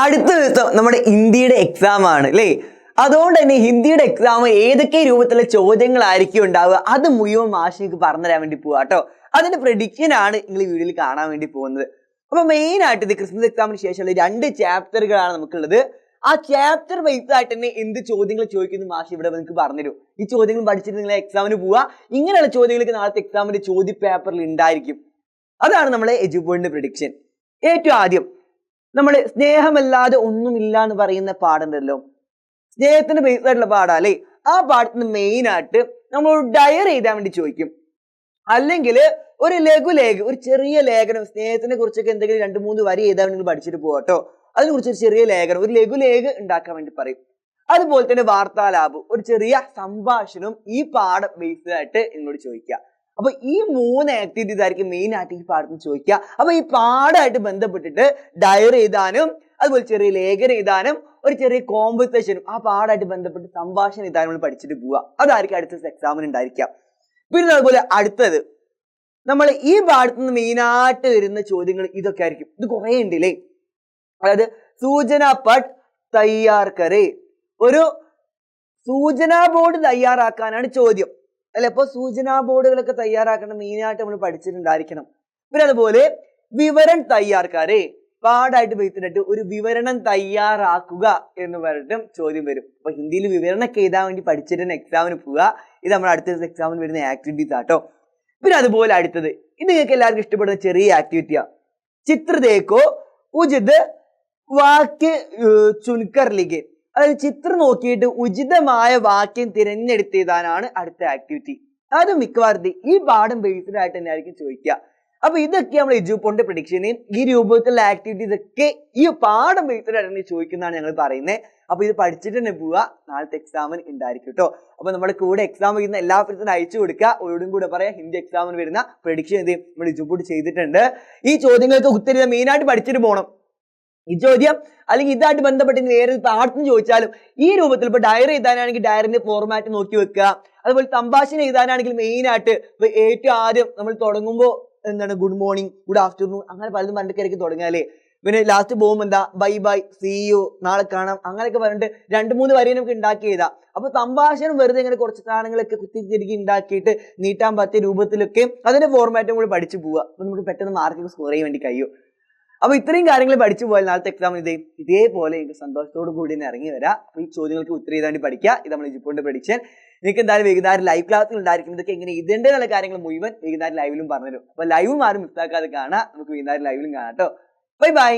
അടുത്ത ദിവസം നമ്മുടെ ഹിന്ദിയുടെ എക്സാം ആണ് അല്ലേ? അതുകൊണ്ട് തന്നെ ഹിന്ദിയുടെ എക്സാം ഏതൊക്കെ രൂപത്തിലുള്ള ചോദ്യങ്ങളായിരിക്കും ഉണ്ടാവുക അത് മുഴുവൻ മാഷിക്ക് പറഞ്ഞു തരാൻ വേണ്ടി പോവാ കേട്ടോ. അതിന്റെ പ്രഡിക്ഷൻ ആണ് നിങ്ങൾ ഈ വീഡിയോയിൽ കാണാൻ വേണ്ടി പോകുന്നത്. അപ്പൊ മെയിൻ ആയിട്ട് ഇത് ക്രിസ്മസ് എക്സാമിന് ശേഷമുള്ള 2 ചാപ്റ്ററുകളാണ് നമുക്കുള്ളത്. ആ ചാപ്റ്റർ ബേസ്ഡ് ആയിട്ട് തന്നെ എന്ത് ചോദ്യങ്ങൾ ചോദിക്കുന്നു മാഷ് ഇവിടെ നിങ്ങൾക്ക് പറഞ്ഞുതരും. ഈ ചോദ്യങ്ങൾ പഠിച്ചിട്ട് നിങ്ങൾ എക്സാമിന് പോവുക. ഇങ്ങനെയുള്ള ചോദ്യങ്ങൾക്ക് നാളത്തെ എക്സാമിന്റെ ചോദ്യ പേപ്പറിൽ ഉണ്ടായിരിക്കും. അതാണ് നമ്മളെ എജുപോയിന്റ് പ്രഡിക്ഷൻ. ഏറ്റവും ആദ്യം നമ്മൾ സ്നേഹമല്ലാതെ ഒന്നുമില്ല എന്ന് പറയുന്ന പാടുണ്ടല്ലോ, സ്നേഹത്തിന് ബേസ്ഡ് ആയിട്ടുള്ള പാടാ അല്ലേ? ആ പാടത്തിന് മെയിൻ ആയിട്ട് നമ്മൾ ഒരു ഡയറി എഴുതാൻ വേണ്ടി ചോദിക്കും. അല്ലെങ്കിൽ ഒരു ലഘുലേഖ, ഒരു ചെറിയ ലേഖനം, സ്നേഹത്തിനെ കുറിച്ചൊക്കെ എന്തെങ്കിലും 2-3 വരി എഴുതാൻ വേണ്ടി പഠിച്ചിട്ട് പോകട്ടോ. അതിനെ കുറിച്ച് ഒരു ചെറിയ ലേഖനം, ഒരു ലഘുലേഖ ഉണ്ടാക്കാൻ വേണ്ടി പറയും. അതുപോലെ തന്നെ വാർത്താലാപം, ഒരു ചെറിയ സംഭാഷണം ഈ പാഠം ബേസ്ഡ് ആയിട്ട് നിങ്ങളോട് ചോദിക്കുക. അപ്പൊ ഈ 3 ആക്ടിവിറ്റീസ് ആയിരിക്കും മെയിൻ ആയിട്ട് ഈ പാഠത്തിന് ചോദിക്കുക. അപ്പൊ ഈ പാഠമായിട്ട് ബന്ധപ്പെട്ടിട്ട് ഡയറി എഴുതാനും അതുപോലെ ചെറിയ ലേഖനം എഴുതാനും ഒരു ചെറിയ കോമ്പറ്റീഷനും ആ പാഠമായിട്ട് ബന്ധപ്പെട്ട് സംഭാഷണം എഴുതാനും നമ്മൾ പഠിച്ചിട്ട് പോവുക. അതായിരിക്കും അടുത്ത എക്സാമിന് ഉണ്ടായിരിക്കുക. പിന്നെ അതുപോലെ അടുത്തത് നമ്മൾ ഈ പാഠത്തിൽ നിന്ന് മെയിനായിട്ട് വരുന്ന ചോദ്യങ്ങൾ ഇതൊക്കെ ആയിരിക്കും. ഇത് കുറെ ഉണ്ടല്ലേ. അതായത് സൂചന പട്ട് തയ്യാർ കരേ, ഒരു സൂചനാ ബോർഡ് തയ്യാറാക്കാനാണ് ചോദ്യം അല്ലെ? അപ്പൊ സൂചനാ ബോർഡുകളൊക്കെ തയ്യാറാക്കണം, മെയിനായിട്ട് നമ്മൾ പഠിച്ചിട്ടുണ്ടായിരിക്കണം. പിന്നെ അതുപോലെ വിവരം തയ്യാർക്കാരെ, പാടായിട്ട് ബേസിട്ട് ഒരു വിവരണം തയ്യാറാക്കുക എന്ന് പറഞ്ഞിട്ടും ചോദ്യം വരും. അപ്പൊ ഹിന്ദിയിൽ വിവരണമൊക്കെ എഴുതാൻ വേണ്ടി പഠിച്ചിട്ട് എക്സാമിന് പോവുക. ഇത് നമ്മൾ അടുത്ത എക്സാമിന് വരുന്ന ആക്ടിവിറ്റീസ് ആട്ടോ. പിന്നെ അതുപോലെ അടുത്തത് ഇത് നിങ്ങൾക്ക് എല്ലാവർക്കും ഇഷ്ടപ്പെടുന്ന ചെറിയ ആക്ടിവിറ്റിയാ. ചിത്ര ദേക്കോ ഉചിത് വാക്യ ചുൻകർ ലിഖേ, അതായത് ചിത്രം നോക്കിയിട്ട് ഉചിതമായ വാക്യം തിരഞ്ഞെടുത്തെഴുതാനാണ് അടുത്ത ആക്ടിവിറ്റി. അത് മിക്കവാറും ഈ പാഠം ബേസ്ഡ് ആയിട്ട് തന്നെ ആയിരിക്കും ചോദിക്കുക. അപ്പൊ ഇതൊക്കെ നമ്മൾ എജുപോയിന്റ് പ്രഡിക്ഷന് ഈ രൂപത്തിലുള്ള ആക്ടിവിറ്റീസ് ഒക്കെ ഈ പാഠം ബേസ്ഡ് ആയിട്ട് തന്നെ ചോദിക്കുന്നതാണ് ഞങ്ങൾ പറയുന്നത്. അപ്പൊ ഇത് പഠിച്ചിട്ട് തന്നെ പോവുക, നാളത്തെ എക്സാമിന് ഉണ്ടായിരിക്കും കേട്ടോ. അപ്പൊ നമ്മുടെ കൂടെ എക്സാം വരുന്ന എല്ലാ ഫ്രണ്ട്സിനും അയച്ചു കൊടുക്കുക. ഒരോടും കൂടെ പറയാം, ഹിന്ദി എക്സാമിന് വരുന്ന പ്രഡിക്ഷൻ എന്ത് നമ്മൾ എജുപോയിന്റ് ചെയ്തിട്ടുണ്ട്. ഈ ചോദ്യങ്ങൾക്ക് ഉത്തരം മെയിനായിട്ട് പഠിച്ചിട്ട് പോകണം. ഈ ചോദ്യം അല്ലെങ്കിൽ ഇതായിട്ട് ബന്ധപ്പെട്ട് വേറെ പാഠത്തിന് ചോദിച്ചാലും ഈ രൂപത്തിൽ ഇപ്പൊ ഡയറി എഴുതാനാണെങ്കിൽ ഡയറിന്റെ ഫോർമാറ്റ് നോക്കി വെക്കുക. അതുപോലെ സംഭാഷണം എഴുതാനാണെങ്കിൽ മെയിൻ ആയിട്ട് ഏറ്റവും ആദ്യം നമ്മൾ തുടങ്ങുമ്പോൾ എന്താണ് ഗുഡ് മോർണിംഗ്, ഗുഡ് ആഫ്റ്റർനൂൺ, അങ്ങനെ പലതും പണ്ടൊക്കെ തുടങ്ങിയാലേ. പിന്നെ ലാസ്റ്റ് പോകുമ്പോൾ എന്താ ബൈ ബൈ, സീ യു, നാളെ കാണാം, അങ്ങനെയൊക്കെ പറഞ്ഞിട്ട് 2-3 വരി നമുക്ക് ഉണ്ടാക്കി എഴുതാം. അപ്പൊ സംഭാഷണം വെറുതെ ഇങ്ങനെ കുറച്ച് സാധനങ്ങളൊക്കെ കുത്തിത്തിരിക്കി ഉണ്ടാക്കിയിട്ട് നീട്ടാൻ പറ്റിയ രൂപത്തിലൊക്കെ അതിന്റെ ഫോർമാറ്റും കൂടി പഠിച്ചു പോവുക. അപ്പൊ നമുക്ക് പെട്ടെന്ന് മാർക്ക് സ്കോർ ചെയ്യാൻ വേണ്ടി കഴിയും. അപ്പൊ ഇത്രയും കാര്യങ്ങൾ പഠിച്ചു പോയാൽ നാളത്തെ എക്സാം ഇതേപോലെ എനിക്ക് സന്തോഷത്തോടു കൂടി തന്നെ ഇറങ്ങി വരാം. അപ്പൊ ഈ ചോദ്യങ്ങൾക്ക് ഉത്തരം എഴുതാൻ വേണ്ടി പഠിക്കുക. ഇത് നമ്മൾ എജുപോയിന്റ് പ്രഡിക്ഷൻ. നിങ്ങൾക്ക് എന്തായാലും വൈകുന്നേരം ലൈവ് ക്ലാസ്സിൽ ഉണ്ടായിരിക്കും. ഇതൊക്കെ എങ്ങനെ ഇതേണ്ടതുള്ള കാര്യങ്ങൾ മുഴുവൻ വൈകുന്നേരം ലൈവിലും പറഞ്ഞുതരും. അപ്പൊ ലൈവും ആരും മിസ്സാക്കാതെ കാണാം. നമുക്ക് വൈകുന്നേരം ലൈവിലും കാണാം കേട്ടോ. Bye bye.